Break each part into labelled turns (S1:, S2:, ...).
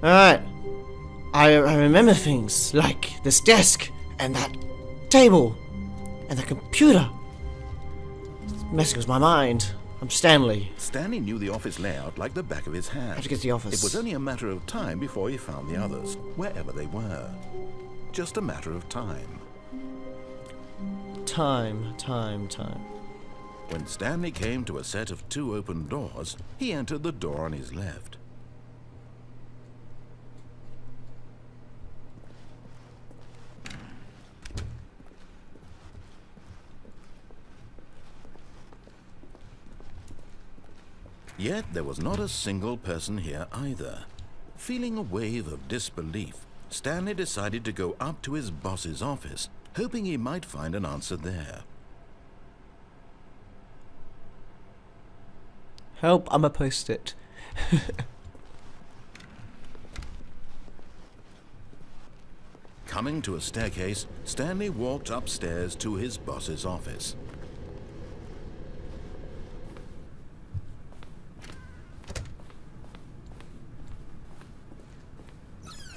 S1: Alright. I remember things like this desk and that table and the computer. Messing with my mind. I'm Stanley.
S2: Stanley knew the office layout like the back of his hand.
S1: I have to get to the office.
S2: It was only a matter of time before he found the others, wherever they were. Just a matter of time.
S1: Time.
S2: When Stanley came to a set of 2 open doors, he entered the door on his left. Yet there was not a single person here either. Feeling a wave of disbelief, Stanley decided to go up to his boss's office, hoping he might find an answer there.
S1: Help, I'm a post-it.
S2: Coming to a staircase, Stanley walked upstairs to his boss's office.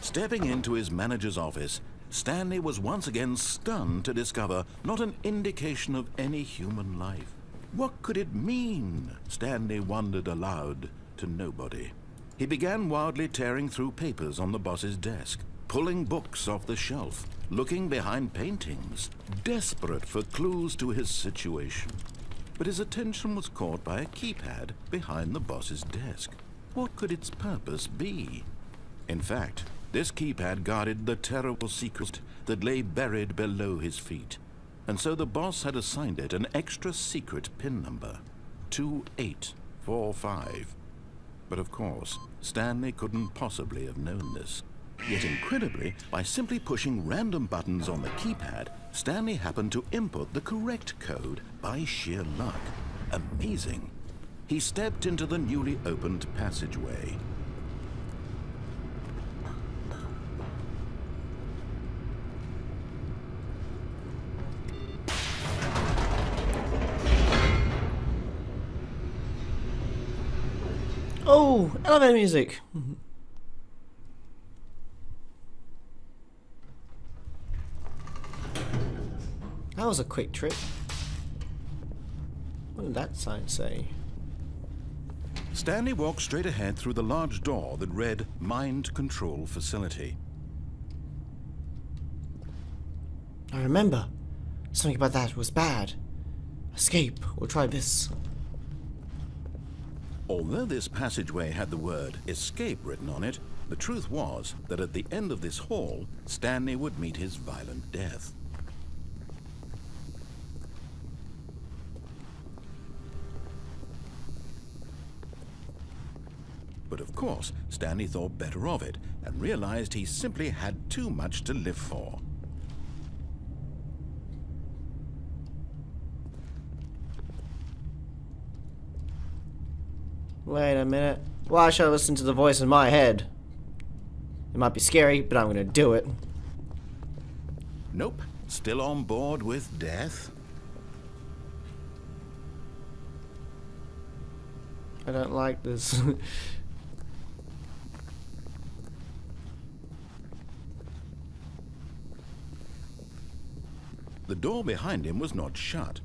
S2: Stepping into his manager's office, Stanley was once again stunned to discover not an indication of any human life. What could it mean? Stanley wondered aloud to nobody. He began wildly tearing through papers on the boss's desk, pulling books off the shelf, looking behind paintings, desperate for clues to his situation. But his attention was caught by a keypad behind the boss's desk. What could its purpose be? In fact, this keypad guarded the terrible secret that lay buried below his feet. And so the boss had assigned it an extra secret PIN number, 2845. But of course, Stanley couldn't possibly have known this. Yet incredibly, by simply pushing random buttons on the keypad, Stanley happened to input the correct code by sheer luck. Amazing. He stepped into the newly opened passageway.
S1: Oh, elevator music. That was a quick trip. What did that sign say?
S2: Stanley walked straight ahead through the large door that read Mind Control Facility.
S1: I remember. Something about that was bad. Escape, or try this.
S2: Although this passageway had the word escape written on it, the truth was that at the end of this hall, Stanley would meet his violent death. But of course, Stanley thought better of it and realized he simply had too much to live for.
S1: Wait a minute. Why should I listen to the voice in my head? It might be scary, but I'm gonna do it.
S2: Nope, still on board with death.
S1: I don't like this.
S2: The door behind him was not shut.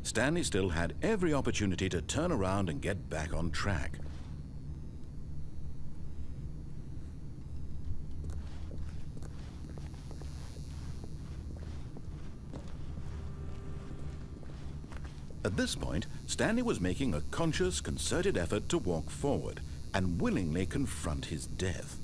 S2: Stanley still had every opportunity to turn around and get back on track. At this point, Stanley was making a conscious, concerted effort to walk forward and willingly confront his death.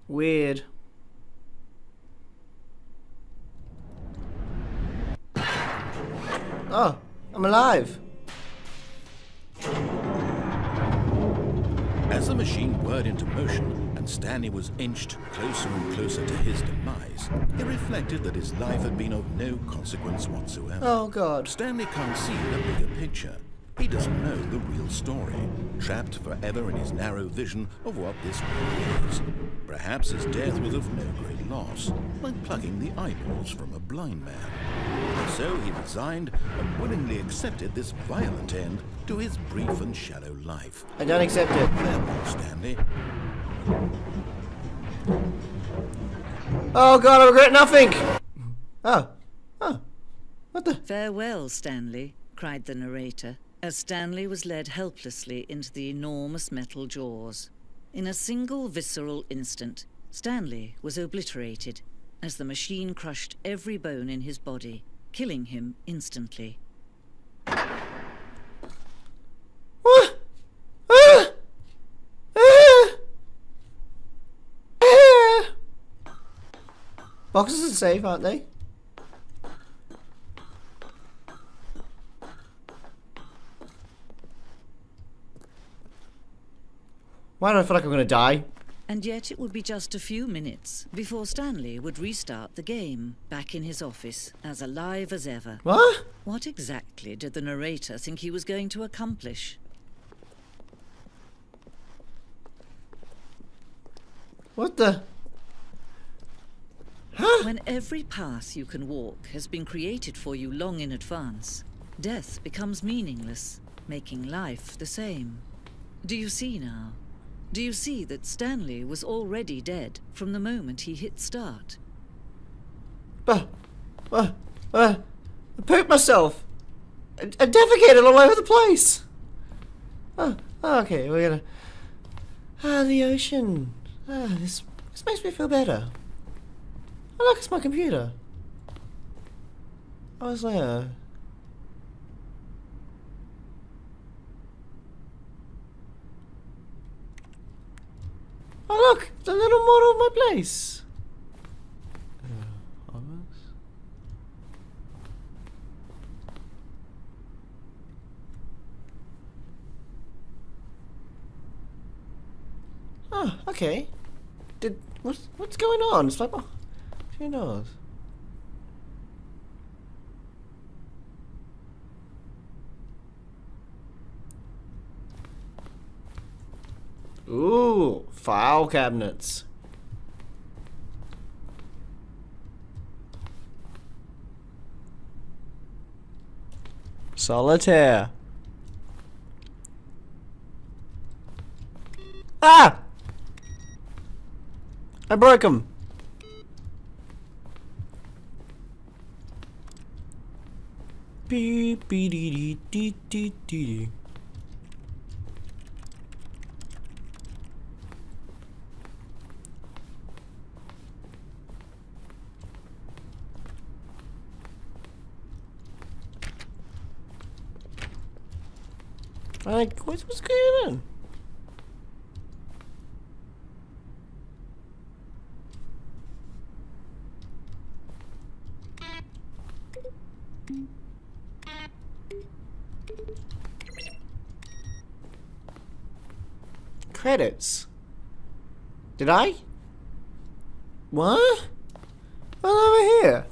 S1: Weird. Oh, I'm alive.
S2: As the machine whirred into motion and Stanley was inched closer and closer to his demise, he reflected that his life had been of no consequence whatsoever.
S1: Oh God.
S2: Stanley can't see the bigger picture. He doesn't know the real story, trapped forever in his narrow vision of what this world is. Perhaps his death was of no great loss, like plucking the eyeballs from a blind man. And so he resigned and willingly accepted this violent end to his brief and shallow life.
S1: I don't accept it.
S2: Farewell, Stanley.
S1: Oh God, I regret nothing. Oh. What the?
S3: "Farewell, Stanley," cried the narrator, as Stanley was led helplessly into the enormous metal jaws. In a single visceral instant, Stanley was obliterated as the machine crushed every bone in his body, killing him instantly.
S1: What? Boxes are safe, aren't they? Why do I feel like I'm gonna die?
S3: And yet it would be just a few minutes before Stanley would restart the game, back in his office, as alive as ever.
S1: What?
S3: What exactly did the narrator think he was going to accomplish?
S1: What the?
S3: When every path you can walk has been created for you long in advance, death becomes meaningless, making life the same. Do you see now? Do you see that Stanley was already dead from the moment he hit start?
S1: I pooped myself. I defecated all over the place. Oh, okay, we're gonna... the ocean. This makes me feel better. Oh, look, it's my computer. I was there. Oh, look, the little model of my place. Oh, okay. What's going on? It's like, who knows? Ooh, file cabinets. Solitaire. Ah! I broke him. Beep dee dee dee dee dee. Like, what's going on? Credits. Did I? What? Well, over here.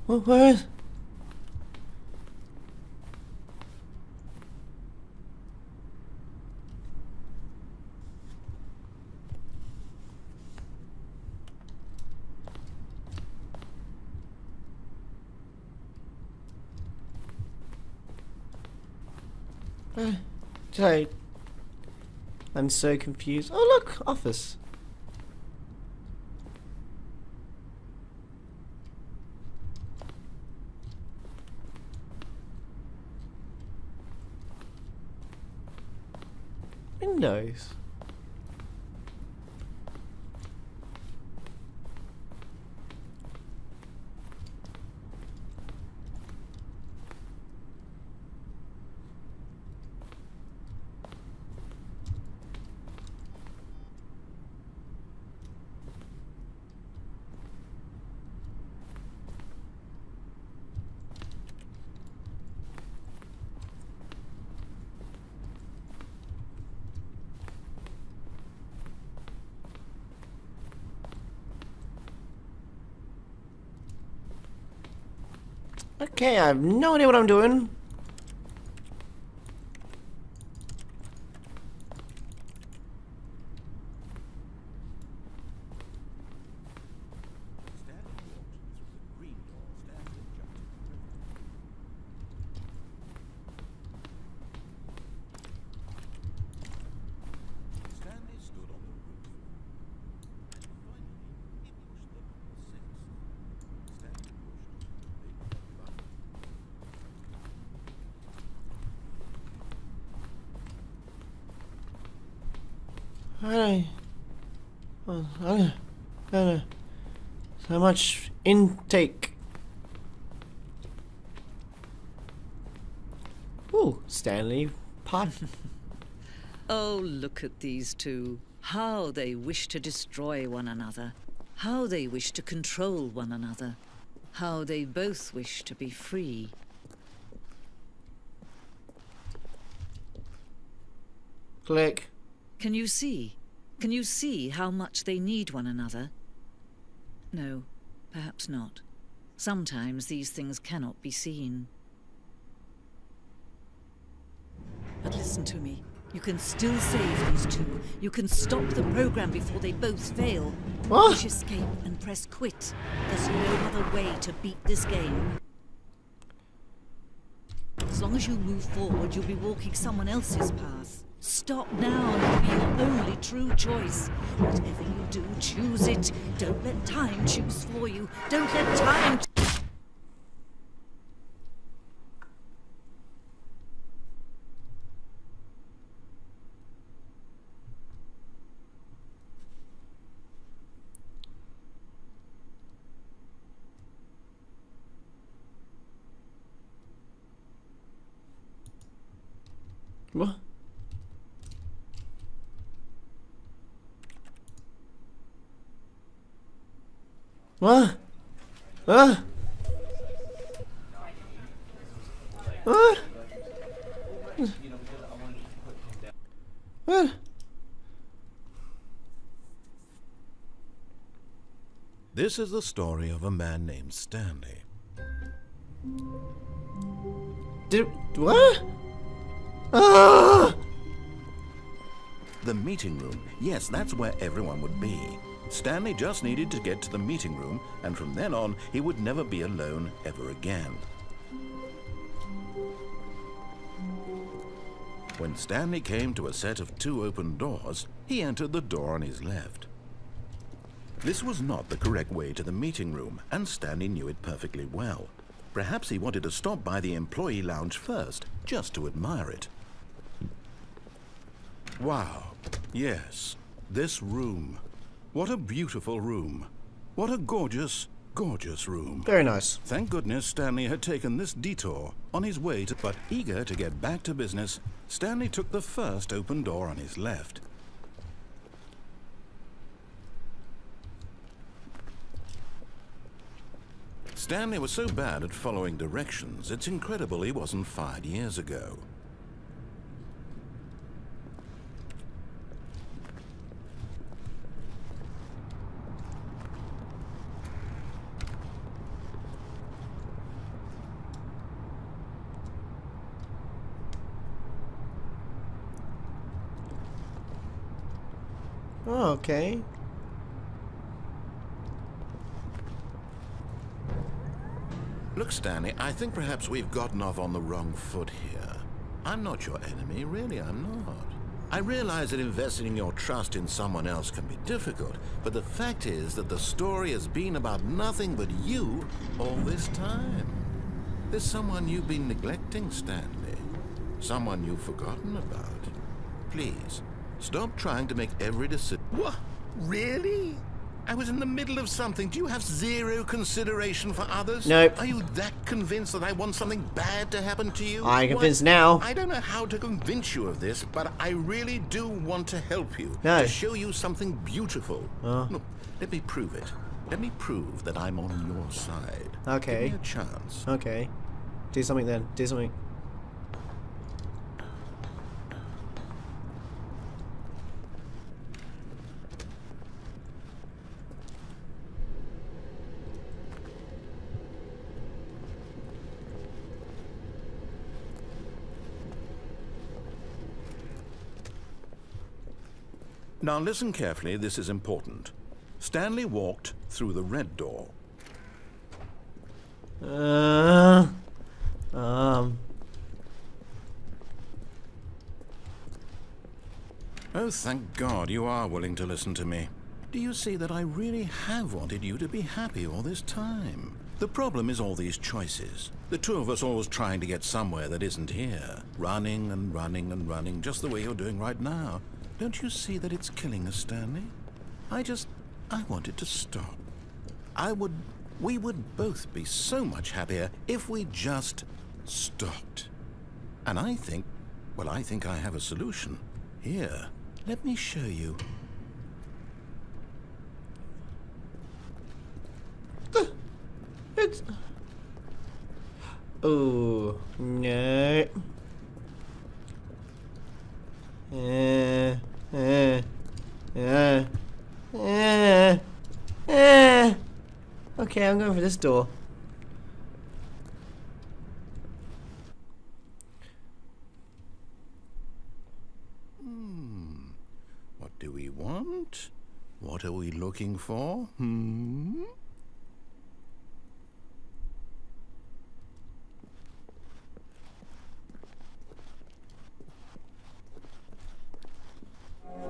S1: Where is? I'm so confused. Oh look, office. Windows. Okay, I have no idea what I'm doing. I don't know. So much intake. Ooh, Stanley Parable.
S3: Oh, look at these two. How they wish to destroy one another. How they wish to control one another. How they both wish to be free.
S1: Click.
S3: Can you see? Can you see how much they need one another? No, perhaps not. Sometimes these things cannot be seen. But listen to me. You can still save these two. You can stop the program before they both fail.
S1: What?
S3: Push escape and press quit. There's no other way to beat this game. As long as you move forward, you'll be walking someone else's path. Stop now and it'll be your only true choice. Whatever you do, choose it. Don't let time choose for you. Don't let time...
S1: What? What? What? What? What?
S2: This is the story of a man named Stanley.
S1: Did what? Ah!
S2: The meeting room. Yes, that's where everyone would be. Stanley just needed to get to the meeting room, and from then on, he would never be alone ever again. When Stanley came to a set of 2 open doors, he entered the door on his left. This was not the correct way to the meeting room, and Stanley knew it perfectly well. Perhaps he wanted to stop by the employee lounge first, just to admire it. Wow, yes, this room. What a beautiful room. What a gorgeous, gorgeous room.
S1: Very nice.
S2: Thank goodness Stanley had taken this detour on his way to... But eager to get back to business, Stanley took the first open door on his left. Stanley was so bad at following directions, it's incredible he wasn't fired years ago.
S1: Oh, okay.
S2: Look, Stanley, I think perhaps we've gotten off on the wrong foot here. I'm not your enemy, really, I'm not. I realize that investing your trust in someone else can be difficult, but the fact is that the story has been about nothing but you all this time. There's someone you've been neglecting, Stanley. Someone you've forgotten about. Please, stop trying to make every decision. What? Really? I was in the middle of something. Do you have zero consideration for others?
S1: Nope.
S2: Are you that convinced that I want something bad to happen to you?
S1: I'm convinced now.
S2: I don't know how to convince you of this, but I really do want to help you.
S1: No.
S2: To show you something beautiful. Look, let me prove it. Let me prove that I'm on your side.
S1: Okay.
S2: Give me a chance.
S1: Okay. Do something then. Do something.
S2: Now listen carefully, this is important. Stanley walked through the red door. Oh, thank God you are willing to listen to me. Do you see that I really have wanted you to be happy all this time? The problem is all these choices. The two of us always trying to get somewhere that isn't here. Running and running and running, just the way you're doing right now. Don't you see that it's killing us, Stanley? I want it to stop. We would both be so much happier if we just stopped. And I think I have a solution. Here, let me show you.
S1: It's... Oh, no. Okay, I'm going for this door.
S2: What do we want? What are we looking for?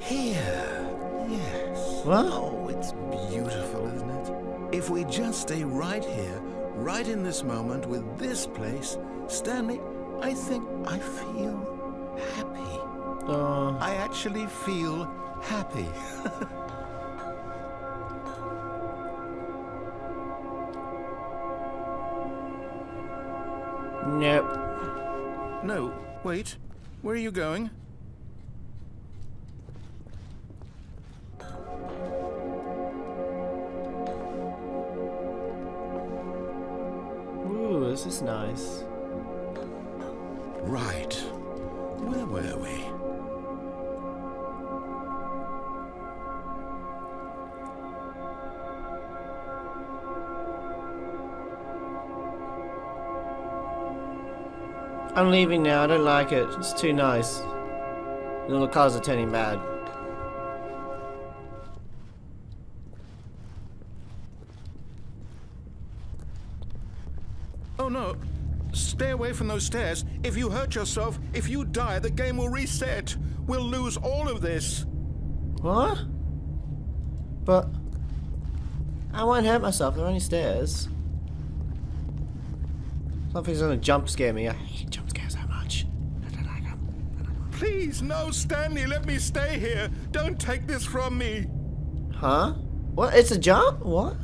S2: Here. Yes.
S1: What?
S2: Oh, it's beautiful, isn't it? If we just stay right here, right in this moment with this place, Stanley, I think I feel happy. I actually feel happy.
S1: Nope.
S2: No, wait. Where are you going?
S1: Ooh, this is nice.
S2: Right. Where were we?
S1: I'm leaving now. I don't like it. It's too nice. The little cars are turning bad.
S2: Oh no. Stay away from those stairs. If you hurt yourself, if you die, the game will reset. We'll lose all of this.
S1: What? But I won't hurt myself. They're only stairs. Something's gonna jump scare me. I hate jump scares so much. I don't like them.
S2: Please, no, Stanley, let me stay here. Don't take this from me.
S1: Huh? What? It's a jump? What?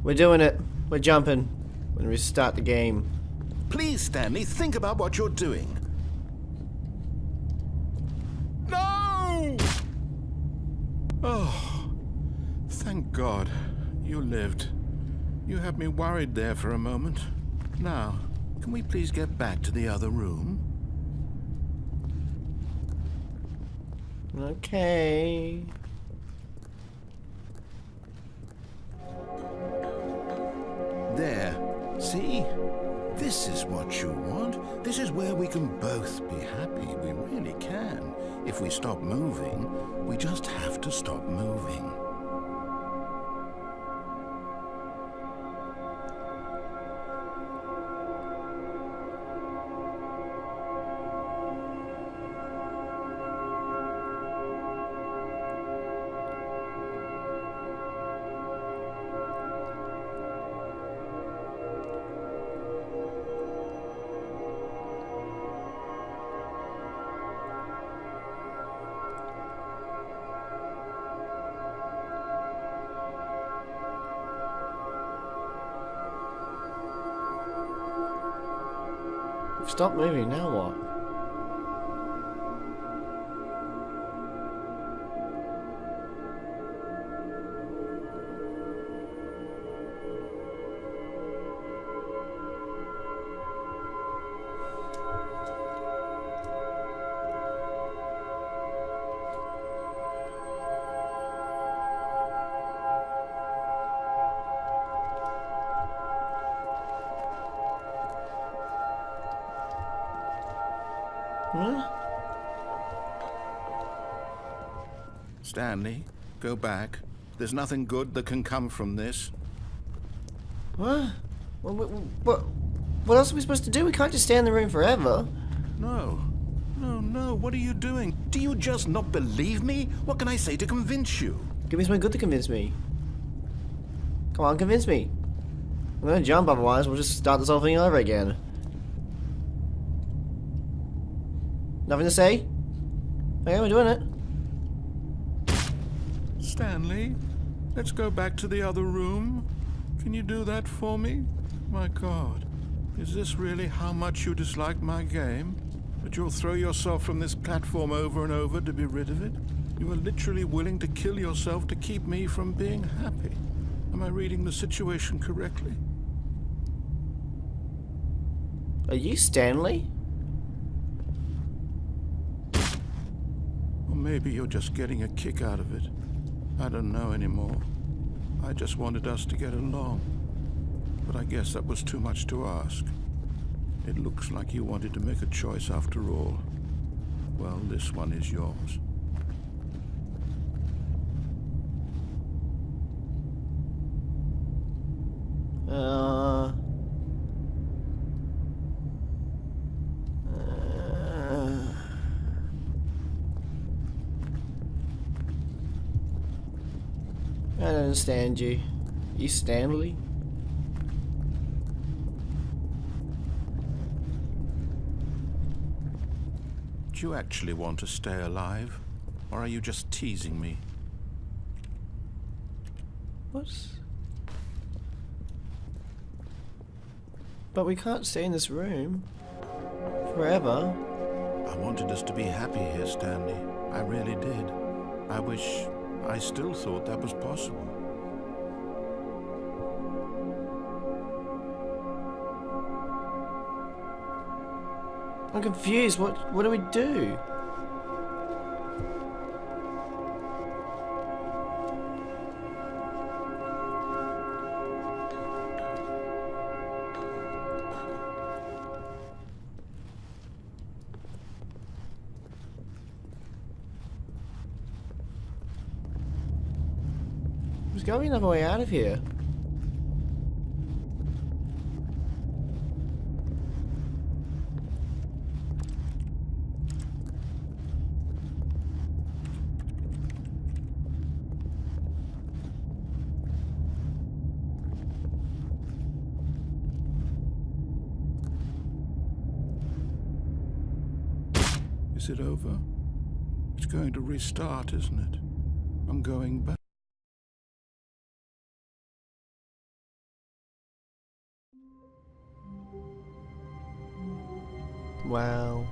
S1: We're doing it. We're jumping. When we start the game.
S2: Please, Stanley, think about what you're doing. No! Oh, thank God you lived. You had me worried there for a moment. Now, can we please get back to the other room?
S1: Okay.
S2: There. See? This is what you want. This is where we can both be happy. We really can. If we stop moving, we just have to stop moving.
S1: Stop moving, now what? Huh?
S2: Stanley, go back. There's nothing good that can come from this.
S1: What? What else are we supposed to do? We can't just stay in the room forever.
S2: No. No, what are you doing? Do you just not believe me? What can I say to convince you?
S1: Give me something good to convince me. Come on, convince me. I'm gonna jump, otherwise we'll just start this whole thing over again. Nothing to say? Okay, we're doing it.
S2: Stanley, let's go back to the other room. Can you do that for me? My God, is this really how much you dislike my game? That you'll throw yourself from this platform over and over to be rid of it? You are literally willing to kill yourself to keep me from being happy. Am I reading the situation correctly?
S1: Are you Stanley?
S2: Or maybe you're just getting a kick out of it. I don't know anymore. I just wanted us to get along. But I guess that was too much to ask. It looks like you wanted to make a choice after all. Well, this one is yours.
S1: I don't understand you. You Stanley?
S2: Do you actually want to stay alive? Or are you just teasing me?
S1: What? But we can't stay in this room forever.
S2: I wanted us to be happy here, Stanley. I really did. I wish I still thought that was possible.
S1: I'm confused. What do we do? There's gotta be another way out of here.
S2: Is it over? It's going to restart, isn't it? I'm going back.
S1: Wow.